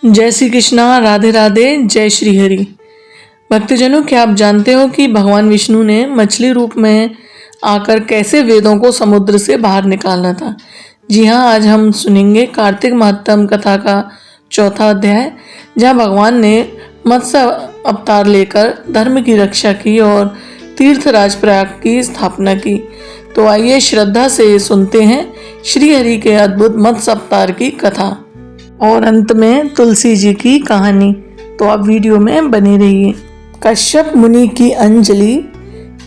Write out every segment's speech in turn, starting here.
जय श्री कृष्णा, राधे राधे, जय श्री हरि। भक्तजनों, क्या आप जानते हो कि भगवान विष्णु ने मछली रूप में आकर कैसे वेदों को समुद्र से बाहर निकाला था। जी हाँ, आज हम सुनेंगे कार्तिक महात्म कथा का चौथा अध्याय, जहाँ भगवान ने मत्स्य अवतार लेकर धर्म की रक्षा की और तीर्थराज प्रयाग की स्थापना की। तो आइए श्रद्धा से सुनते हैं श्री हरि के अद्भुत मत्स्य अवतार की कथा और अंत में तुलसी जी की कहानी। तो आप वीडियो में बने रहिए। कश्यप मुनि की अंजलि,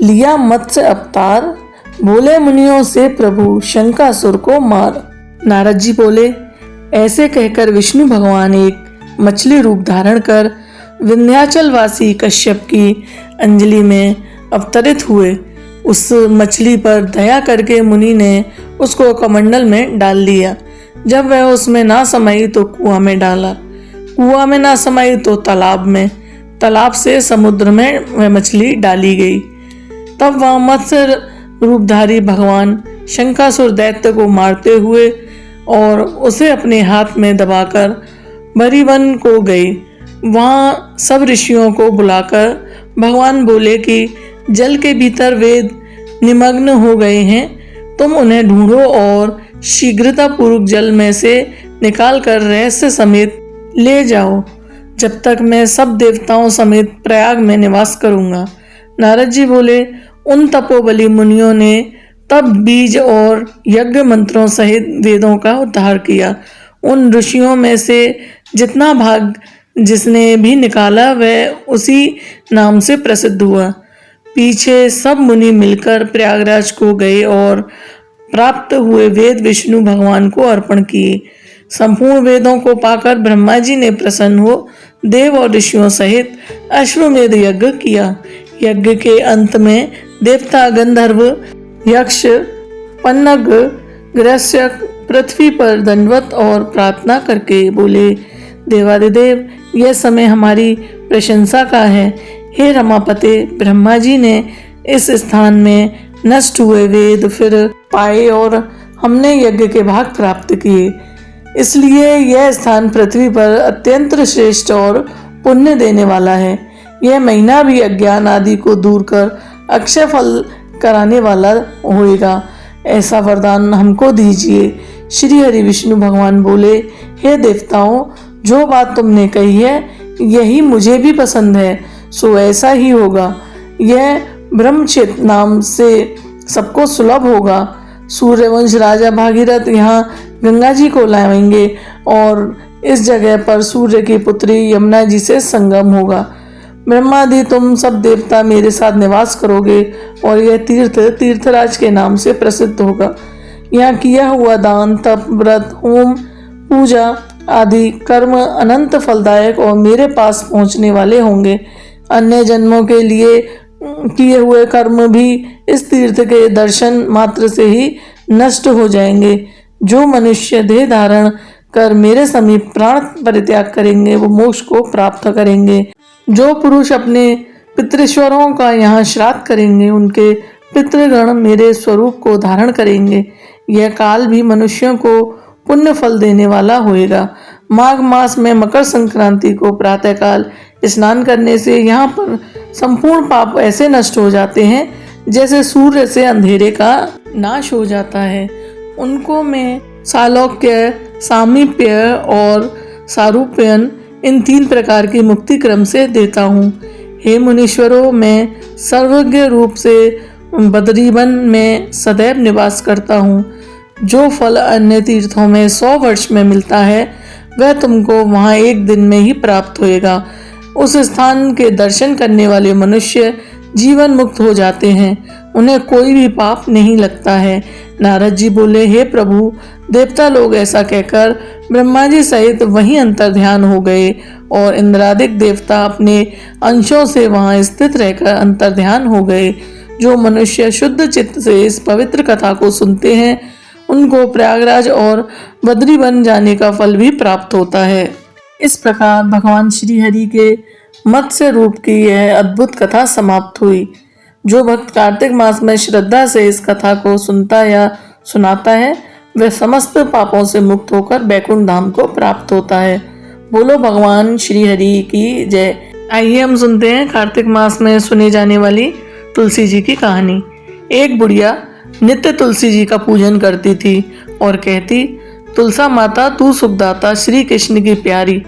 लिया मत्स्य अवतार, बोले मुनियों से प्रभु शंकासुर को मार। नारद जी बोले, ऐसे कहकर विष्णु भगवान एक मछली रूप धारण कर विंध्याचल वासी कश्यप की अंजलि में अवतरित हुए। उस मछली पर दया करके मुनि ने उसको कमंडल में डाल लिया। जब वह उसमें ना समाई तो कुआं में डाला, कुआं में ना समाई तो तालाब में, तालाब से समुद्र में वह मछली डाली गई। तब वह मत्स्य रूपधारी भगवान शंकासुर दैत्य को मारते हुए और उसे अपने हाथ में दबाकर बरिवन को गए। वहाँ सब ऋषियों को बुलाकर भगवान बोले कि जल के भीतर वेद निमग्न हो गए हैं, तुम उन्हें ढूंढो और शीघ्रता पूर्वक जल में से निकाल कर रहस्य समेत ले जाओ, जब तक मैं सब देवताओं समेत प्रयाग में निवास करूंगा। नारद जी बोले, उन तपोबली मुनियों ने तब बीज और यज्ञ मंत्रों सहित वेदों का उद्धार किया। उन ऋषियों में से जितना भाग जिसने भी निकाला वह उसी नाम से प्रसिद्ध हुआ। पीछे सब मुनि मिलकर प्रयागराज को गए और प्राप्त हुए वेद विष्णु भगवान को अर्पण किए। संपूर्ण वेदों को पाकर ब्रह्मा जी ने प्रसन्न हो देव और ऋषियों सहित अश्वमेध यज्ञ किया। यज्ञ के अंत में देवता, गंधर्व, यक्ष, पन्नग, गृहस्यक पृथ्वी पर दंडवत और प्रार्थना करके बोले, देवादिदेव, यह समय हमारी प्रशंसा का है। हे रमापते, ब्रह्मा जी ने इस स्थान में नष्ट हुए वेद फिर पाए और हमने यज्ञ के भाग प्राप्त किए, इसलिए यह स्थान पृथ्वी पर अत्यंत श्रेष्ठ और पुण्य देने वाला है। यह महीना भी अज्ञान आदि को दूर कर अक्षय फल कराने वाला होएगा। ऐसा वरदान हमको दीजिए। श्री हरि विष्णु भगवान बोले, हे देवताओं, जो बात तुमने कही है यही मुझे भी पसंद है, सो ऐसा ही होगा। यह ब्रह्मचित नाम से सबको सुलभ होगा। सूर्यवंश राजा भागीरथ यहाँ गंगा जी को लाएंगे और इस जगह पर सूर्य की पुत्री यमुना जी से संगम होगा। ब्रह्मादि तुम सब देवता मेरे साथ निवास करोगे और यह तीर्थ तीर्थराज के नाम से प्रसिद्ध होगा। यहाँ किया हुआ दान, तप, व्रत, होम, पूजा आदि कर्म अनंत फलदायक और मेरे पास पहुँचने वाले होंगे। अन्य जन्मों के लिए किए हुए कर्म भी इस तीर्थ के दर्शन मात्र से ही नष्ट हो जाएंगे। जो मनुष्य देह धारण कर मेरे समीप प्राण परित्याग करेंगे वो मोक्ष को प्राप्त करेंगे। जो पुरुष अपने पितृश्वरों का यहाँ श्राद्ध करेंगे उनके पितृगण मेरे स्वरूप को धारण करेंगे। यह काल भी मनुष्यों को पुण्य फल देने वाला होएगा। माघ मास में मकर संक्रांति को प्रातःकाल स्नान करने से यहाँ पर संपूर्ण पाप ऐसे नष्ट हो जाते हैं जैसे सूर्य से अंधेरे का नाश हो जाता है। उनको मैं सालोक्य, सामीप्य और सारूप्यन इन 3 प्रकार की मुक्ति क्रम से देता हूँ। हे मुनीश्वरों, मैं सर्वज्ञ रूप से बदरीवन में सदैव निवास करता हूँ। जो फल अन्य तीर्थों में 100 वर्ष में मिलता है वह तुमको वहाँ 1 दिन में ही प्राप्त होएगा। उस स्थान के दर्शन करने वाले मनुष्य जीवन मुक्त हो जाते हैं, उन्हें कोई भी पाप नहीं लगता है। नारद जी बोले, हे प्रभु, देवता लोग ऐसा कहकर ब्रह्मा जी सहित वहीं अंतर्ध्यान हो गए और इंद्रादिक देवता अपने अंशों से वहां स्थित रहकर अंतर्ध्यान हो गए। जो मनुष्य शुद्ध चित्त से इस पवित्र कथा को सुनते हैं उनको प्रयागराज और बद्रीवन जाने का फल भी प्राप्त होता है। इस प्रकार भगवान श्री हरि के मत्स्य रूप की यह अद्भुत कथा समाप्त हुई। जो भक्त कार्तिक मास में श्रद्धा से इस कथा को सुनता या सुनाता है वह समस्त पापों से मुक्त होकर बैकुंठ धाम को प्राप्त होता है। बोलो भगवान श्री हरि की जय। आइए हम सुनते हैं कार्तिक मास में सुनी जाने वाली तुलसी जी की कहानी। एक बुढ़िया नित्य तुलसी जी का पूजन करती थी और कहती, तुलसा माता तू सुखदाता श्री कृष्ण की प्यारी,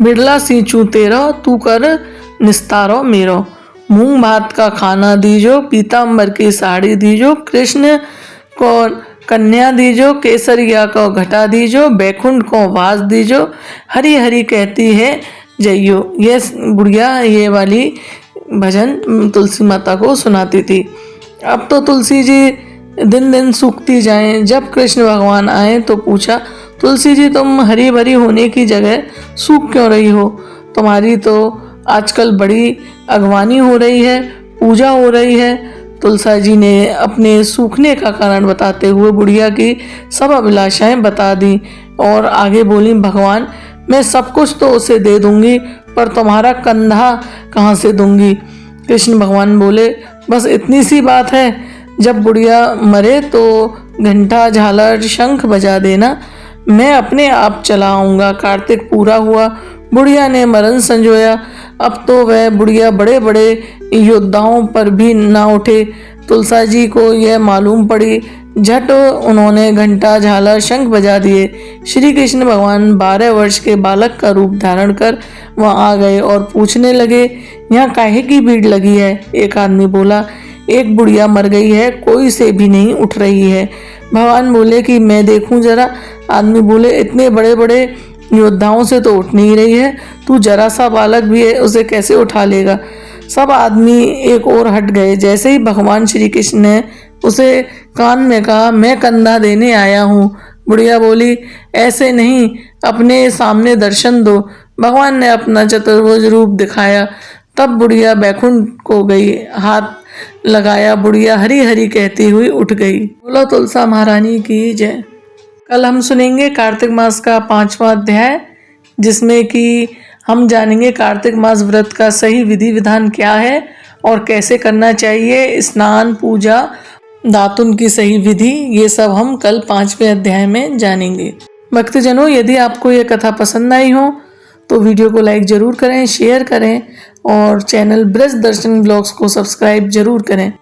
बिरला सींचू तेरा तू कर निस्तारो मेरो, मूंग भात का खाना दीजो, पीताम्बर की साड़ी दीजो, कृष्ण को कन्या दीजो, केसरिया को घटा दीजो, बैकुंठ को वास दीजो, हरी हरी कहती है जइयो। ये बुढ़िया ये वाली भजन तुलसी माता को सुनाती थी। अब तो तुलसी जी दिन दिन सूखती जाएं। जब कृष्ण भगवान आए तो पूछा, तुलसी जी तुम हरी भरी होने की जगह सूख क्यों रही हो? तुम्हारी तो आजकल बड़ी अगवानी हो रही है, पूजा हो रही है। तुलसा जी ने अपने सूखने का कारण बताते हुए बुढ़िया की सब अभिलाषाएं बता दी और आगे बोली, भगवान मैं सब कुछ तो उसे दे दूंगी, पर तुम्हारा कंधा कहाँ से दूंगी? कृष्ण भगवान बोले, बस इतनी सी बात है, जब बुढ़िया मरे तो घंटा झालर शंख बजा देना, मैं अपने आप चला आऊँगा। कार्तिक पूरा हुआ, बुढ़िया ने मरण संजोया। अब तो वह बुढ़िया बड़े बड़े योद्धाओं पर भी ना उठे। तुलसा जी को यह मालूम पड़ी, झट उन्होंने घंटा झालर शंख बजा दिए। श्री कृष्ण भगवान 12 वर्ष के बालक का रूप धारण कर वहां आ गए और पूछने लगे, यहाँ काहे की भीड़ लगी है? एक आदमी बोला, एक बुढ़िया मर गई है, कोई से भी नहीं उठ रही है। भगवान बोले कि मैं देखूं जरा। आदमी बोले, इतने बड़े बड़े योद्धाओं से तो उठ नहीं रही है, तू जरा सा बालक भी है, उसे कैसे उठा लेगा? सब आदमी एक ओर हट गए। जैसे ही भगवान श्री कृष्ण ने उसे कान में कहा, मैं कंधा देने आया हूँ। बुढ़िया बोली, ऐसे नहीं, अपने सामने दर्शन दो। भगवान ने अपना चतुर्भुज रूप दिखाया। तब बुढ़िया बैकुंठ को गई, हाथ लगाया, बुढ़िया हरी हरी कहती हुई उठ गई। बोलो तुलसा महारानी की जय। कल हम सुनेंगे कार्तिक मास का 5वां अध्याय, जिसमें कि हम जानेंगे कार्तिक मास व्रत का सही विधि विधान क्या है और कैसे करना चाहिए, स्नान, पूजा, दातुन की सही विधि, ये सब हम कल 5वें अध्याय में जानेंगे। भक्तजनों, यदि आपको ये कथा पसंद आई हो तो वीडियो को लाइक जरूर करें, शेयर करें और चैनल ब्रज दर्शन ब्लॉग्स को सब्सक्राइब जरूर करें।